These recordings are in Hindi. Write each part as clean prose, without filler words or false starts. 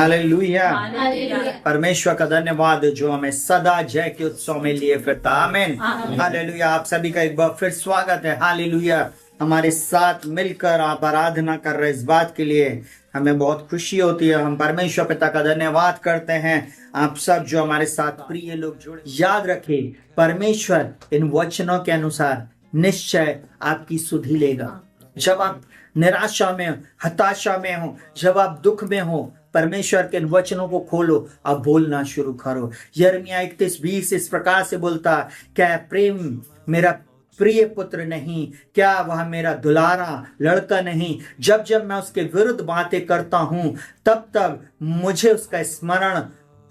हालेलुया। परमेश्वर का धन्यवाद जो हमें सदा जय के उत्सव में लिए फिरता। आमीन। हालेलुया। आप सभी का एक बार फिर स्वागत है। हालेलुया। हमारे साथ मिलकर आप आराधना कर रहे इस बात के लिए हमें बहुत खुशी होती है। हम परमेश्वर पिता का धन्यवाद करते हैं। आप सब जो हमारे साथ प्रिय लोग जुड़े, याद रखें परमेश्वर इन वचनों के अनुसार निश्चय आपकी सुधि लेगा। जब आप निराशा में हो, हताशा में हो, जब आप दुख में हो, परमेश्वर के इन वचनों को खोलो, अब बोलना शुरू करो। यिर्मयाह 31:20 इस प्रकार से बोलता, क्या प्रेम मेरा प्रिय पुत्र नहीं, क्या वह मेरा दुलारा लड़का नहीं? जब जब मैं उसके विरुद्ध बातें करता हूं तब तब मुझे उसका स्मरण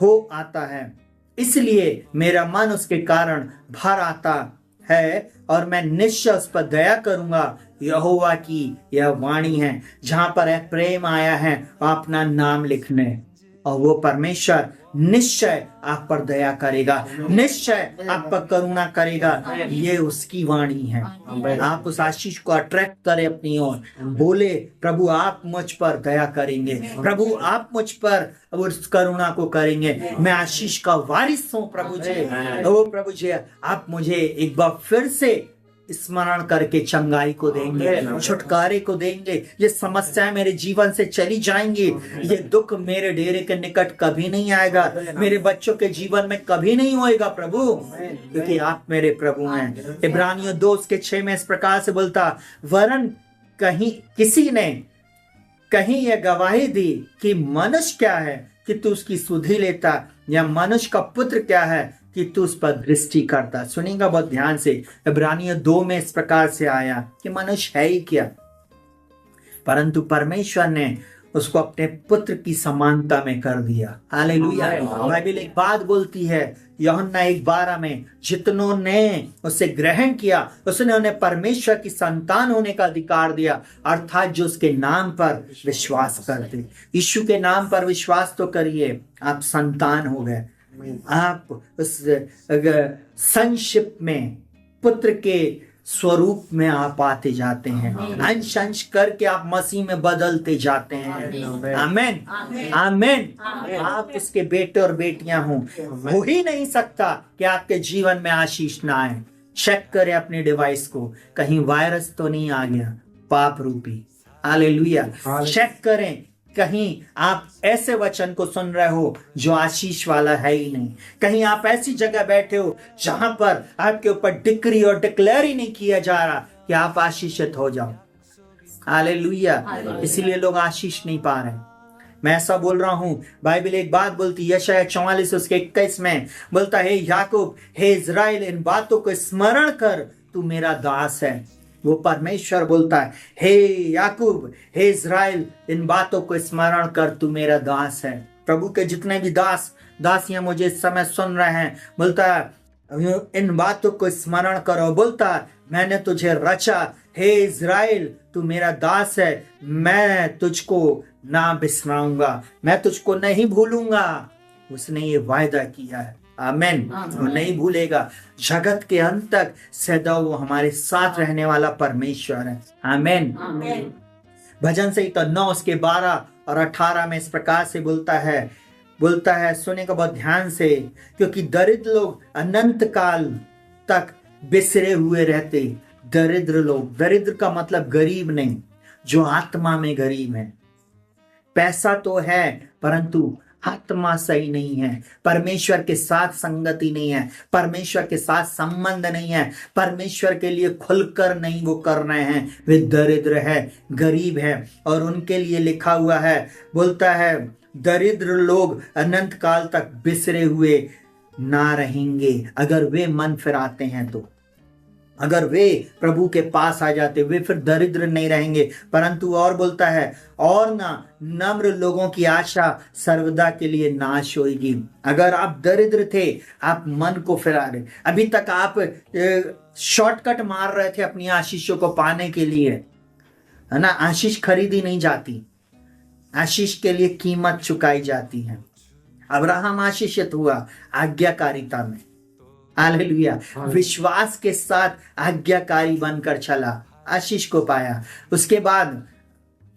हो आता है, इसलिए मेरा मन उसके कारण भर आता है और मैं निश्चय उस पर दया करूंगा। यहोवा की यह वाणी है, जहां पर है प्रेम आया है अपना नाम लिखने, और वो परमेश्वर निश्चय आप पर दया करेगा, निश्चय आप पर करुणा करेगा। ये उसकी वाणी है। आप उस आशीष को अट्रैक्ट करें अपनी ओर, बोले प्रभु आप मुझ पर दया करेंगे, प्रभु आप मुझ पर उस करुणा को करेंगे। मैं आशीष का वारिस हूँ प्रभु जी। ओ प्रभु जी, आप मुझे एक बार फिर से स्मरण करके चंगाई को देंगे, छुटकारे को देंगे। ये समस्याएं मेरे जीवन से चली जाएंगी, ये दुख मेरे डेरे के निकट कभी नहीं आएगा, मेरे बच्चों के जीवन में कभी नहीं होएगा प्रभु, क्योंकि आप मेरे प्रभु हैं। इब्रानियों 2:6 में इस प्रकार से बोलता, वरन कहीं किसी ने कहीं यह गवाही दी कि मनुष्य क्या है कि तू उसकी सुधि लेता, या मनुष्य का पुत्र क्या है कि तू उस पर दृष्टि करता। सुनिएगा बहुत ध्यान से। इब्रानियों 2 में इस प्रकार से आया कि मनुष्य है ही क्या, परंतु परमेश्वर ने उसको अपने पुत्र की समानता में कर दिया। हालेलुया। बाइबल एक बात बोलती है यूहन्ना 1:12 में, जितनों ने उसे ग्रहण किया उसने उन्हें परमेश्वर की संतान होने का अधिकार दिया, अर्थात जो उसके नाम पर विश्वास करते। यीशु के नाम पर विश्वास तो करिए, आप संतान हो गए। आप उस संक्षिप्त में पुत्र के स्वरूप में आप आते जाते हैं, अंश अंश करके आप मसीह में बदलते जाते हैं। आमीन, आमीन। आप उसके बेटे और बेटियां हो ही नहीं सकता कि आपके जीवन में आशीष ना आए। चेक करें अपने डिवाइस को, कहीं वायरस तो नहीं आ गया पाप रूपी। हालेलुया। चेक करें कहीं आप ऐसे वचन को सुन रहे हो जो आशीष वाला है ही नहीं, कहीं आप ऐसी जगह बैठे हो जहां पर आपके ऊपर डिक्री और डिक्लेयर ही नहीं किया जा रहा कि आप आशीषित हो जाओ। हालेलुया। इसलिए लोग आशीष नहीं पा रहे। मैं ऐसा बोल रहा हूं, बाइबल एक बात बोलती, यशायाह 44:21 में बोलता है, याकूब हे इज़राइल इन बातों को स्मरण कर, तू मेरा दास है। वो परमेश्वर बोलता है, हे याकूब हे इज़राइल इन बातों को स्मरण कर, तू मेरा दास है। प्रभु के जितने भी दास दासियां मुझे इस समय सुन रहे हैं, बोलता है इन बातों को स्मरण करो। बोलता है मैंने तुझे रचा, हे इज़राइल तू मेरा दास है, मैं तुझको ना बिसराऊंगा, मैं तुझको नहीं भूलूंगा। उसने ये वायदा किया है। आमीन। वो नहीं भूलेगा। जगत के अंत तक सदा वो हमारे साथ रहने वाला परमेश्वर है। आमीन। भजन संहिता 9 उसके 12 और 18 में इस प्रकार से बोलता है, सुनेगा बहुत ध्यान से, क्योंकि दरिद्र लोग अनंत काल तक बिसरे हुए रहते। दरिद्र लोग, दरिद्र का मतलब गरीब नहीं, जो आत्मा में गरीब है। पैसा तो है परंतु आत्मा सही नहीं है, परमेश्वर के साथ संगति नहीं है, परमेश्वर के साथ संबंध नहीं है, परमेश्वर के लिए खुलकर नहीं वो कर रहे हैं। वे दरिद्र है, गरीब है, और उनके लिए लिखा हुआ है, बोलता है दरिद्र लोग अनंत काल तक बिसरे हुए ना रहेंगे अगर वे मन फिराते हैं तो। अगर वे प्रभु के पास आ जाते, वे फिर दरिद्र नहीं रहेंगे। परंतु और बोलता है, और ना नम्र लोगों की आशा सर्वदा के लिए नाश होगी। अगर आप दरिद्र थे, आप मन को फिरा रहे, अभी तक आप शॉर्टकट मार रहे थे अपनी आशीषों को पाने के लिए, है ना। आशीष खरीदी नहीं जाती, आशीष के लिए कीमत चुकाई जाती है। अब्राहम आशीषित हुआ आज्ञाकारिता में। हालेलुया। विश्वास के साथ आज्ञाकारी बनकर चला, आशीष को पाया। उसके बाद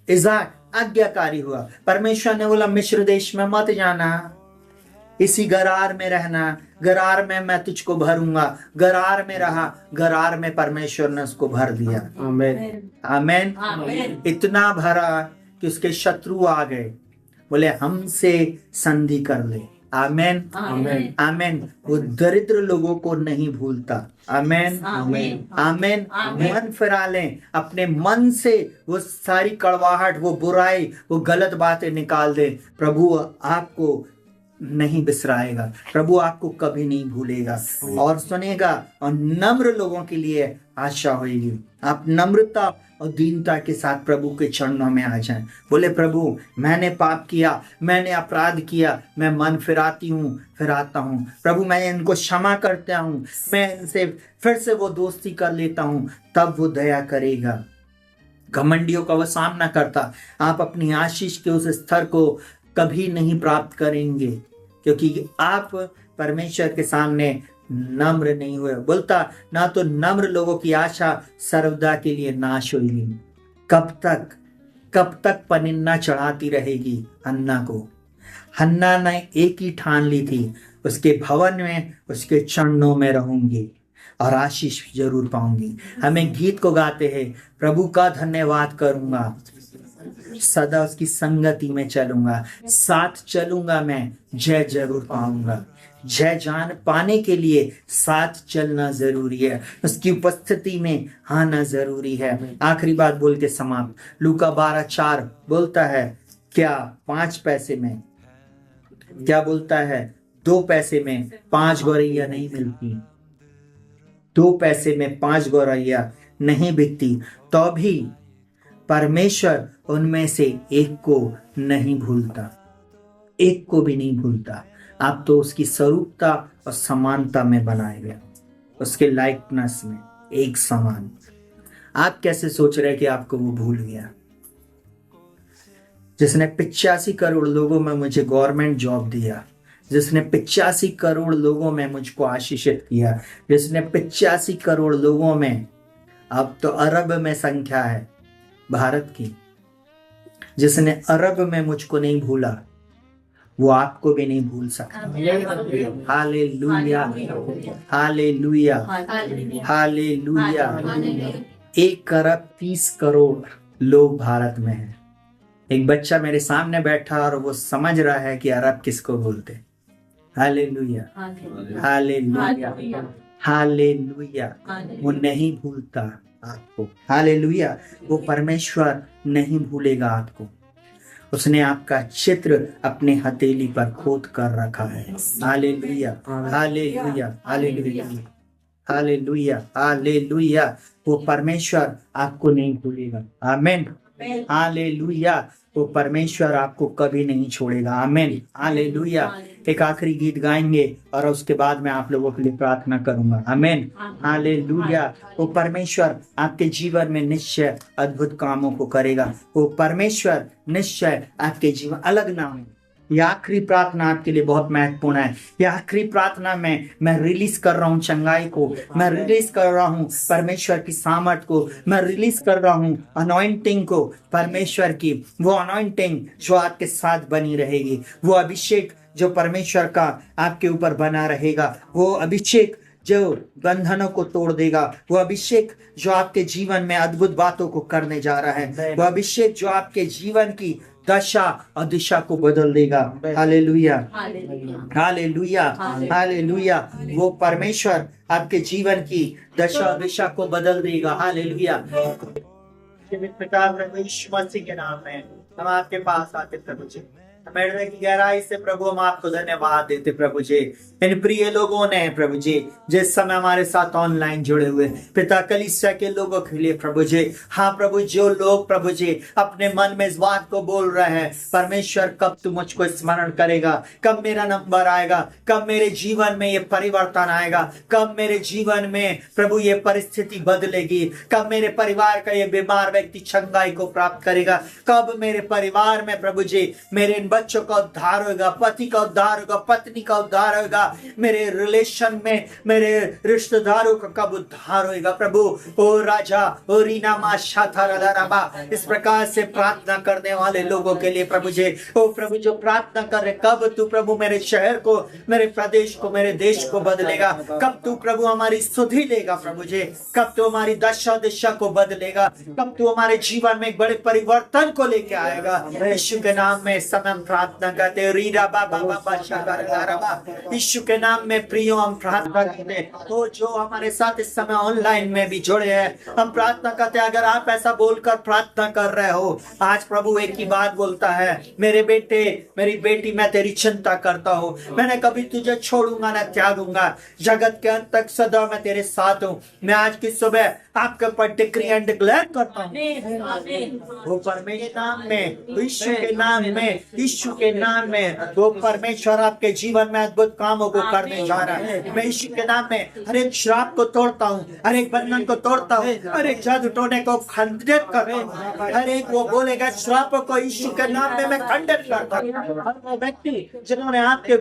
इज़हाक आज्ञाकारी हुआ। परमेश्वर ने बोला मिस्र देश में मत जाना, इसी गरार में रहना, गरार में मैं तुझको भरूंगा। गरार में रहा, गरार में परमेश्वर ने उसको भर दिया। आमीन आमीन। इतना भरा कि उसके शत्रु आ गए, बोले हमसे संधि कर ले। आमीन आमीन आमीन। वो दरिद्र लोगों को नहीं भूलता। आमीन आमीन आमीन। मन फिरा लें अपने मन से, वो सारी कड़वाहट, वो बुराई, वो गलत बातें निकाल दे। प्रभु आपको नहीं बिसराएगा, प्रभु आपको कभी नहीं भूलेगा और सुनेगा। और नम्र लोगों के लिए आशा होगी। आप नम्रता और दीनता के साथ प्रभु के चरणों में आ जाएं। बोले प्रभु मैंने पाप किया, मैंने अपराध किया, मैं मन फिराता हूँ प्रभु, मैं इनको क्षमा करता हूँ, मैं इनसे फिर से वो दोस्ती कर लेता हूँ, तब वो दया करेगा। घमंडियों का वो सामना करता। आप अपनी आशीष के उस स्तर को कभी नहीं प्राप्त करेंगे, क्योंकि आप परमेश्वर के सामने नम्र नहीं हुए। बोलता ना तो नम्र लोगों की आशा सर्वदा के लिए नाश होगी। कब तक पनिन्ना चढ़ाती रहेगी हन्ना को। हन्ना ने एक ही ठान ली थी, उसके भवन में, उसके चरणों में रहूंगी और आशीष जरूर पाऊंगी। हमें गीत को गाते हैं, प्रभु का धन्यवाद करूंगा, सदा उसकी संगति में चलूंगा, साथ चलूंगा मैं, जय जरूर पाऊंगा। जय जान पाने के लिए साथ चलना जरूरी है, उसकी उपस्थिति में आना जरूरी है। आखिरी बात बोल के समाप्त। लूका 12:4 बोलता है, क्या 5 पैसे में, क्या बोलता है, 2 पैसे में 5 गौरैया नहीं मिलती, 2 पैसे में 5 गौरैया नहीं बिकती, तो भी परमेश्वर उनमें से एक को नहीं भूलता, एक को भी नहीं भूलता। आप तो उसकी स्वरूपता और समानता में बनाए गए, उसके लाइकनेस में एक समान। आप कैसे सोच रहे कि आपको वो भूल गया? जिसने 85 करोड़ लोगों में मुझे गवर्नमेंट जॉब दिया, जिसने 85 करोड़ लोगों में मुझको आशीषित किया, जिसने 85 करोड़ लोगों में, अब तो अरब में संख्या है भारत की, जिसने अरब में मुझको नहीं भूला, वो आपको भी नहीं भूल सकता। Hallelujah hallelujah hallelujah. 1 अरब 30 करोड़ लोग भारत में हैं। एक बच्चा मेरे सामने बैठा और वो समझ रहा है कि अरब किसको बोलते। Hallelujah hallelujah hallelujah. वो नहीं भूलता आपको। हालेलुया। वो परमेश्वर नहीं भूलेगा आपको। उसने आपका चित्र अपने हथेली पर खोद कर रखा है। Hallelujah hallelujah hallelujah hallelujah hallelujah. वो परमेश्वर आपको नहीं भूलेगा। आमीन हालेलुया। वो परमेश्वर आपको कभी नहीं छोड़ेगा। आमीन हालेलुया। एक आखिरी गीत गाएंगे और उसके बाद मैं आप लोगों के लिए प्रार्थना करूंगा। आमीन हालेलुया। वो परमेश्वर आपके जीवन में निश्चय अद्भुत कामों को करेगा। वो परमेश्वर निश्चय आपके जीवन अलग नाम है। यह आखिरी प्रार्थना आपके लिए बहुत महत्वपूर्ण है। यह आखिरी प्रार्थना में मैं रिलीज कर रहा हूँ चंगाई को, मैं रिलीज कर रहा हूँ परमेश्वर की सामर्थ को, मैं रिलीज कर रहा हूँ अनॉइंटिंग को, परमेश्वर की वो अनॉइंटिंग जो आपके साथ बनी रहेगी, वो अभिषेक जो परमेश्वर का आपके ऊपर बना रहेगा, वो अभिषेक जो बंधनों को तोड़ देगा, वो अभिषेक जो आपके जीवन में अद्भुत बातों को करने जा रहा है, वो अभिषेक जो आपके जीवन की दशा और दिशा को बदल देगा। Hallelujah hallelujah hallelujah. वो परमेश्वर आपके जीवन की दशा और दिशा को बदल देगा। हालेलुया। पिता प्रभु यीशु मसीह के नाम में हम आपके पास आते प्रभु जी, हृदय की गहराई से प्रभु हम आपको धन्यवाद देते प्रभु जी। इन प्रिय लोगों ने प्रभु जी जिस समय हमारे साथ ऑनलाइन जुड़े हुए पिता कलीसिया के लोगों के लिए प्रभु जी, हाँ प्रभु, जो लोग प्रभु जी अपने मन में इस बात को बोल रहे हैं, परमेश्वर कब तू मुझको स्मरण करेगा, कब मेरा नंबर आएगा, कब मेरे जीवन में ये परिवर्तन आएगा, कब मेरे जीवन में प्रभु ये परिस्थिति बदलेगी, कब मेरे परिवार का ये बीमार व्यक्ति चंगाई को प्राप्त करेगा, कब मेरे परिवार में प्रभु जी मेरे इन बच्चों का उद्धार होगा, पति का उद्धार होगा, पत्नी का उद्धार होगा, मेरे रिलेशन में मेरे रिश्तेदारों का कब उद्धार होगा प्रभु। ओ राजा, ओ रीना माशा था, इस प्रकार से प्रार्थना करने वाले लोगों के लिए प्रभु जी, ओ प्रभु जो प्रार्थना कर रहे, कब तू प्रभु मेरे शहर को, मेरे प्रदेश को, मेरे देश को बदलेगा, कब तू प्रभु हमारी सुधि लेगा प्रभु जी, कब तू हमारी दशा दिशा को बदलेगा, कब तू हमारे जीवन में एक बड़े परिवर्तन को लेके आएगा। यीशु के नाम में समय हम प्रार्थना करते हैं। रीरा बाबा बाबा शागा, यीशु के नाम में प्रियो हम प्रार्थना करते हैं। तो जो हमारे साथ इस समय ऑनलाइन में भी जुड़े हैं, हम प्रार्थना करते हैं। अगर आप ऐसा बोलकर प्रार्थना कर रहे हो, आज प्रभु एक ही बात बोलता है, मेरे बेटे मेरी बेटी, मैं तेरी चिंता करता हूँ, मैंने कभी तुझे छोड़ूंगा ना त्यागूंगा, जगत के अंत तक सदा मैं तेरे साथ हूँ। मैं आज की सुबह आपके ऊपर डिक्री एंड डिक्लेयर करता हूँ, वो परमेश्वर नाम में, यीशु के नाम में, यीशु के नाम में वो परमेश्वर आपके जीवन में अद्भुत कामों को करने जा रहा है। मैं यीशु के नाम में हर एक श्राप को तोड़ता हूँ, हर एक बंधन को तोड़ता हूँ, हर एक जादू टोने को खंडित करता हूँ, हर एक वो बोलेगा श्रापों को यीशु के नाम में मैं खंडित करता हूँ। हर वो व्यक्ति जिन्होंने आपके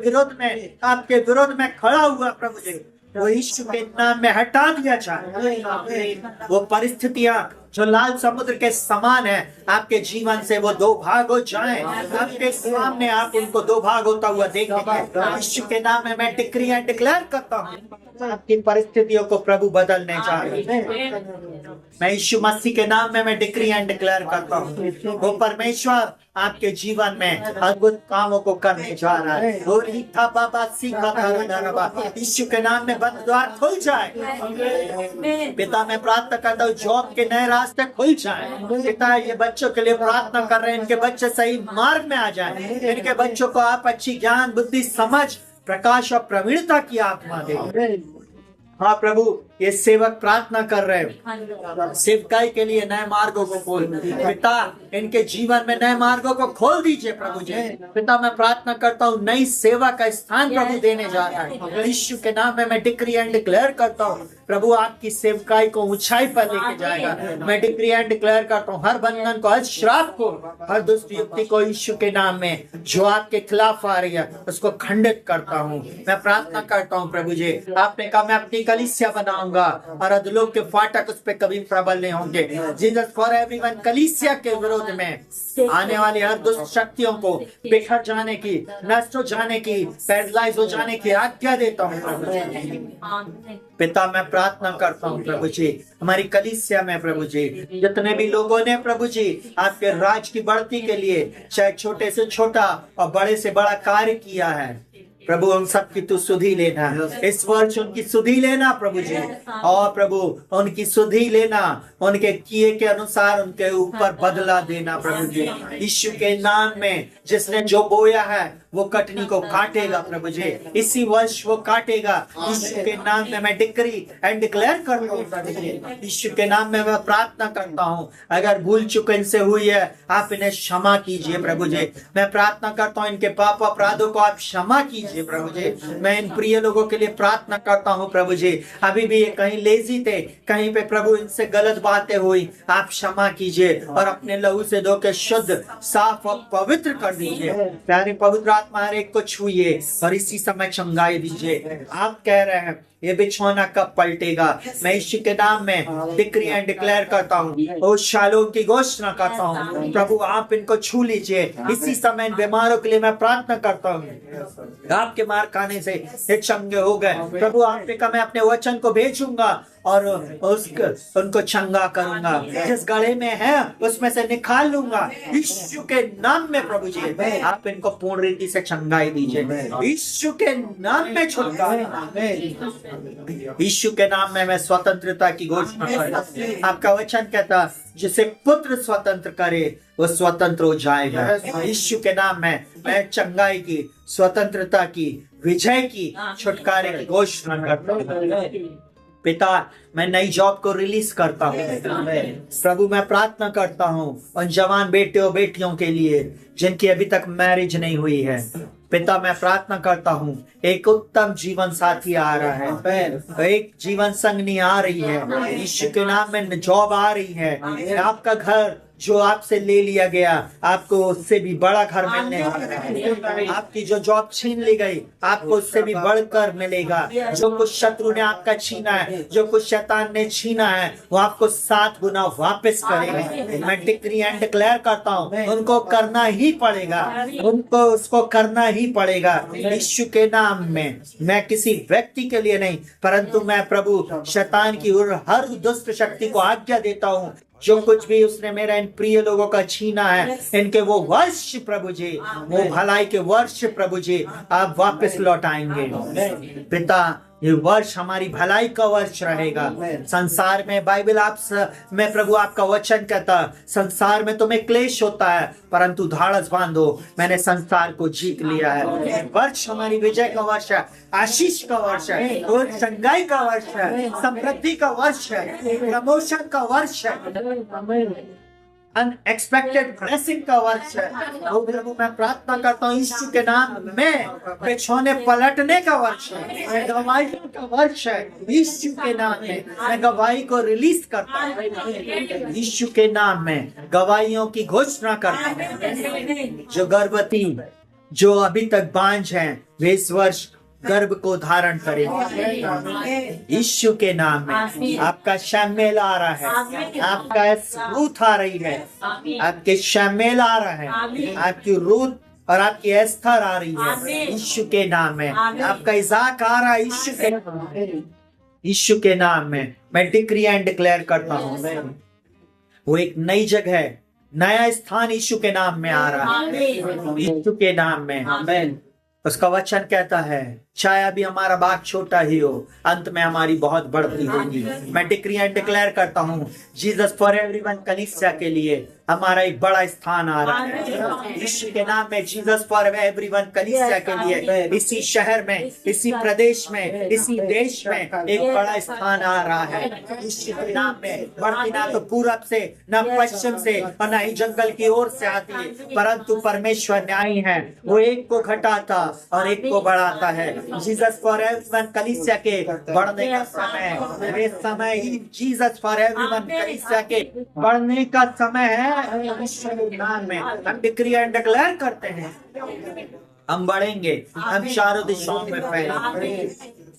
विरोध में खड़ा हुआ प्रभु जी, वो यीशु के नाम में हटा दिया जाए। वो परिस्थितियां जो लाल समुद्र के समान है, आपके जीवन से वो दो भाग हो जाएं। आपके सामने आप उनको दो भाग होता हुआ देखेंगे। यीशु के नाम में मैं डिक्री एंड डिक्लेयर करता हूँ, आपकी परिस्थितियों को प्रभु बदलने जा रहे हैं। मैं यीशु मसीह के नाम में मैं डिक्री एंड डिक्लेयर करता हूँ, वो परमेश्वर आपके जीवन में अद्भुत कामों को करने जा रहा है। यीशु के नाम में बंद द्वार खुल जाए। पिता मैं प्रार्थना करता हूँ, जॉब के नए रास्ते खुल जाए। पिता ये बच्चों के लिए प्रार्थना कर रहे हैं, इनके बच्चे सही मार्ग में आ जाए, इनके बच्चों को आप अच्छी ज्ञान बुद्धि समझ प्रकाश और प्रवीणता की आत्मा दे। हाँ प्रभु, ये सेवक प्रार्थना कर रहे हैं, सेवकाई के लिए नए मार्गों को खोल। पिता इनके जीवन में नए मार्गों को खोल दीजिए प्रभु जी। पिता मैं प्रार्थना करता हूँ, नई सेवा का स्थान प्रभु देने जा रहा है। यीशु के नाम में मैं डिक्री एंड डिक्लेयर करता हूँ, प्रभु आपकी सेवकाई को ऊंचाई पर लेके जाएगा। मैं डिक्री एंड डिक्लेयर करता हूँ, हर बंधन को, हर श्राप को, हर दुष्ट युक्ति को यीशु के नाम में जो आपके खिलाफ आ रही है उसको खंडित करता हूँ। मैं प्रार्थना करता हूँ प्रभु जी, आपने कहा मैं अपनी कलीसिया बनाऊंगा और अधलोक के फाटक उस पर कभी प्रबल नहीं होंगे। जीसस फॉर एवरीवन कलीसिया के विरोध में आने वाली हर दुष्ट शक्तियों को बिखर जाने की, नष्ट हो जाने की, पैरालाइज हो जाने की आज्ञा देता हूँ प्रभु जी। पिता मैं प्रार्थना करता हूँ प्रभु जी, हमारी कलीसिया में प्रभु जी जितने भी लोगों ने प्रभु जी आपके राज की बढ़ती के लिए चाहे छोटे से छोटा और बड़े से बड़ा कार्य किया है, प्रभु उन सब की तू सुधि लेना, इस वर्ष उनकी सुधि लेना प्रभु जी, और प्रभु उनकी सुधि लेना, उनके किए के अनुसार उनके ऊपर बदला देना प्रभु जी। यीशु के नाम में जिसने जो बोया है वो कटनी को काटेगा प्रभु जी, इसी वर्ष वो काटेगा। यीशु के नाम में मैं डिक्री एंड डिक्लेयर करता हूँ प्रभु जी। यीशु के नाम में मैं प्रार्थना करता हूँ, अगर भूल चूक इनसे हुई है आप इन्हें क्षमा कीजिए प्रभु जी। मैं प्रार्थना करता हूँ, इनके पाप अपराधों को आप क्षमा कीजिए प्रभु जी। मैं इन प्रिय लोगों के लिए प्रार्थना करता हूँ प्रभु जी, अभी भी ये कहीं लेजी थे, कहीं पे प्रभु इनसे गलत बातें हुई, आप क्षमा कीजिए और अपने लहू से धो के शुद्ध साफ और पवित्र कर दीजिए। प्यारे पवित्र आत्मा हर एक को छूइए और इसी समय चंगाई दीजिए। आप कह रहे हैं ये बिछौना कब पलटेगा, मैं यीशु के नाम में डिक्री एंड डिक्लेयर करता हूँ, उस शालोम की घोषणा करता हूँ प्रभु आप इनको छू लीजिए। इसी समय इन बीमारों के लिए मैं प्रार्थना करता हूँ, आपके मार खाने से ये चंगे हो गए प्रभु, आपने कहा मैं अपने वचन को भेजूंगा और उनको चंगा करूंगा, जिस गड़े में है उसमें से निकाल लूंगा यीशु के नाम में प्रभु जी। आप इनको पूर्ण रीति से चंगाई दीजिए यीशु के नाम में, छुटकारा यीशु के नाम में मैं स्वतंत्रता की घोषणा करता। आपका वचन कहता जिसे पुत्र स्वतंत्र करे वो स्वतंत्र हो जाएगा। यीशु के नाम में मैं चंगाई की, स्वतंत्रता की, विजय की, छुटकारे की घोषणा करता हूँ। पिता मैं नई जॉब को रिलीज करता हूँ प्रभु, मैं प्रार्थना करता हूँ उन जवान बेटे बेटियों के लिए जिनकी अभी तक मैरिज नहीं हुई है। पिता मैं प्रार्थना करता हूँ एक उत्तम जीवन साथी आ रहा है, एक जीवन संगनी आ रही है, यीशु के नाम में जॉब आ रही है, आपका घर जो आपसे ले लिया गया आपको उससे भी बड़ा घर मिलने वाला है। आपकी जो जॉब छीन ली गई आपको उससे भी बढ़कर मिलेगा। जो कुछ शत्रु ने आपका छीना है, जो कुछ शैतान ने छीना है, वो आपको 7 गुना वापस करेगा। मैं डिक्री एंड डिक्लेयर करता हूँ, उनको करना ही पड़ेगा, उनको उसको करना ही पड़ेगा। यीशु के नाम में मैं किसी व्यक्ति के लिए नहीं, परंतु मैं प्रभु शैतान की हर दुष्ट शक्ति को आज्ञा देता हूँ। जो कुछ भी उसने मेरा इन प्रिय लोगों का छीना है, इनके वो वर्ष प्रभु जी, वो भलाई के वर्ष प्रभु जी आप वापस लौटाएंगे। पिता, ये वर्ष हमारी भलाई का वर्ष रहेगा। संसार में बाइबल मैं प्रभु आपका वचन कहता, संसार में तुम्हें क्लेश होता है, परंतु धाड़स बांधो, मैंने संसार को जीत लिया है। वर्ष हमारी विजय का वर्ष है, आशीष का वर्ष है, और संगाई का वर्ष है, समृद्धि का वर्ष है, प्रमोशन का वर्ष है, अनएक्सपेक्टेड ब्लेसिंग का वर्ष है। ओ प्रभु, मैं प्रार्थना करता हूँ यीशु के नाम में, बिछौने पलटने का वर्ष है, गवाही का वर्ष है। यीशु के नाम में मैं गवाही को रिलीज करता हूँ। यीशु के नाम में गवाहियों की घोषणा करता हूँ। जो गर्भवती, जो अभी तक बांझ हैं, वे इस वर्ष गर्भ को धारण करेंगे। यीशु के नाम में आपका शैमेल आ रहा है, आपका रूथ आ रही है, आपके शैमेल आ रहा है, आपकी रूथ और आपकी एस्थर आ रही है। यीशु के नाम में आपका इज़ाक आ रहा है। यीशु के नाम में मैं डिक्री एंड डिक्लेयर करता हूँ, वो एक नई जगह है, नया स्थान यीशु के नाम में आ रहा है। यीशु के नाम में आमीन। उसका वचन कहता है, चाहे अभी हमारा भाग छोटा ही हो, अंत में हमारी बहुत बढ़ती होगी। मैं डिक्री एंड डिक्लेयर करता हूँ, जीसस फॉर एवरीवन कलीसिया के लिए हमारा एक बड़ा स्थान आ रहा है। यीशु के नाम में जीसस फॉर एवरीवन कलीसिया के लिए इसी शहर में, इसी प्रदेश में, इसी देश में एक बड़ा स्थान आ रहा है। यीशु के नाम में बढ़ती ना तो पूरब से, ना पश्चिम से, और ना ही जंगल की ओर से आती है, परंतु परमेश्वर न्यायी है, वो एक को घटाता और एक को बढ़ाता है। जीसस फॉर एवरीवन कलीसिया के बढ़ने का समय, समय ही जीसस फॉर एवरीवन कलीसिया के बढ़ने का समय है। नाम में हम डिक्री एंड डिक्लेयर करते हैं, हम बढ़ेंगे, हम चारों दिशाओं में फैलेंगे,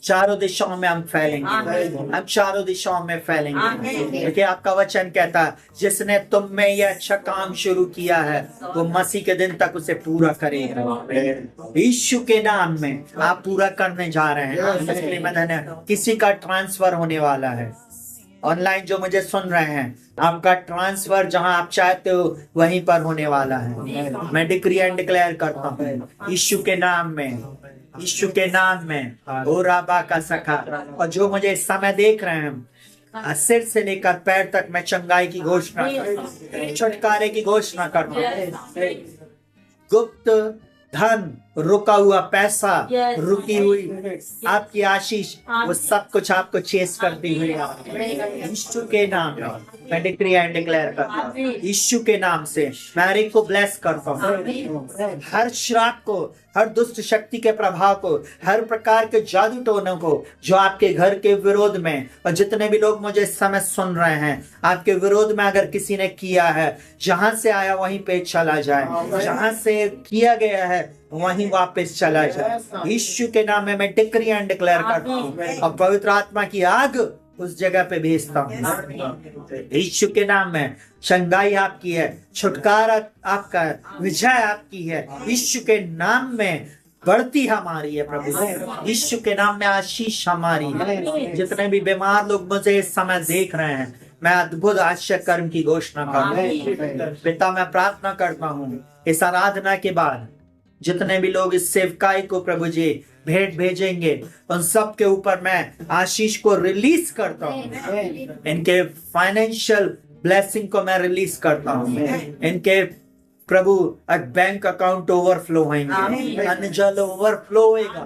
चारों दिशाओं में हम फैलेंगे, हम चारों दिशाओं में फैलेंगे। देखिए आपका वचन कहता है, जिसने तुम में ये अच्छा काम शुरू किया है वो मसीह के दिन तक उसे पूरा करेगा। यीशु के नाम में आप पूरा करने जा रहे हैं। इसलिए मैं किसी का ट्रांसफर होने वाला है, ऑनलाइन जो मुझे सुन रहे हैं, आपका ट्रांसफर जहां आप चाहते हो वहीं पर होने वाला है। मैं डिक्री एंड डिक्लेयर करता हूँ यीशु के नाम में, यीशु के नाम में। ओ राबा का सखा, और जो मुझे इस समय देख रहे हैं, सिर से लेकर पैर तक मैं चंगाई की घोषणा करता हूँ, छुटकारे की घोषणा करता हूँ। गुप्त धन, रुका हुआ पैसा, रुकी हुई आपकी आशीष, वो सब कुछ आपको चेस करती हुई यीशु के नाम में मैं डिक्री एंड डिक्लेयर करता हूँ। यीशु के नाम से मैं हर एक को ब्लेस करता हूँ। हर श्राप को, हर दुष्ट शक्ति के प्रभाव को, हर प्रकार के जादू टोनों को जो आपके घर के विरोध में, और जितने भी लोग मुझे इस समय सुन रहे हैं, आपके विरोध में अगर किसी ने किया है, जहां से आया वहीं पे चला जाए, जहां से किया गया है वहीं वापस चला जाए। यीशु के नाम में मैं डिक्री एंड डिक्लेयर करता हूँ, और पवित्र आत्मा की आग उस जगह पे भेजता हूँ। यीशु के नाम में चंगाई आपकी है, छुटकारा आपका है, विजय आपकी है। यीशु के नाम में बढ़ती हमारी है प्रभु, यीशु के नाम में आशीष हमारी है। जितने भी बीमार लोग मुझे इस समय देख रहे हैं, मैं अद्भुत आश्चर्य कर्म की घोषणा करूँ। पिता, मैं प्रार्थना करता हूँ इस आराधना के बाद जितने भी लोग इस सेवकाई को प्रभु जी भेंट भेजेंगे, उन सब के ऊपर मैं आशीष को रिलीज करता हूँ। इनके फाइनेंशियल ब्लेसिंग को मैं रिलीज करता हूँ। इनके प्रभु बैंक अकाउंट ओवरफ्लो होंगे, अन्न जल ओवरफ्लो होएगा,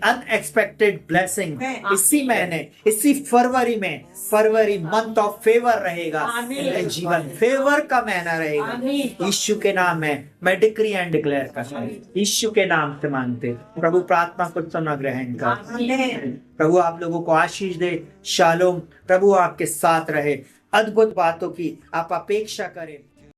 अनएक्सपेक्टेड ब्लेसिंग इसी महीने, इसी फरवरी में, फरवरी मंथ ऑफ फेवर रहेगा। जीवन फेवर का महीना रहेगा। यीशु के नाम में मैं डिक्री एंड डिक्लेयर करता हूँ, यीशु के नाम से मांगते प्रभु, प्रार्थना को सुना ग्रहण कर। प्रभु आप लोगों को आशीष दे। शालोम प्रभु आपके साथ रहे। अद्भुत बातों की आप अपेक्षा करें।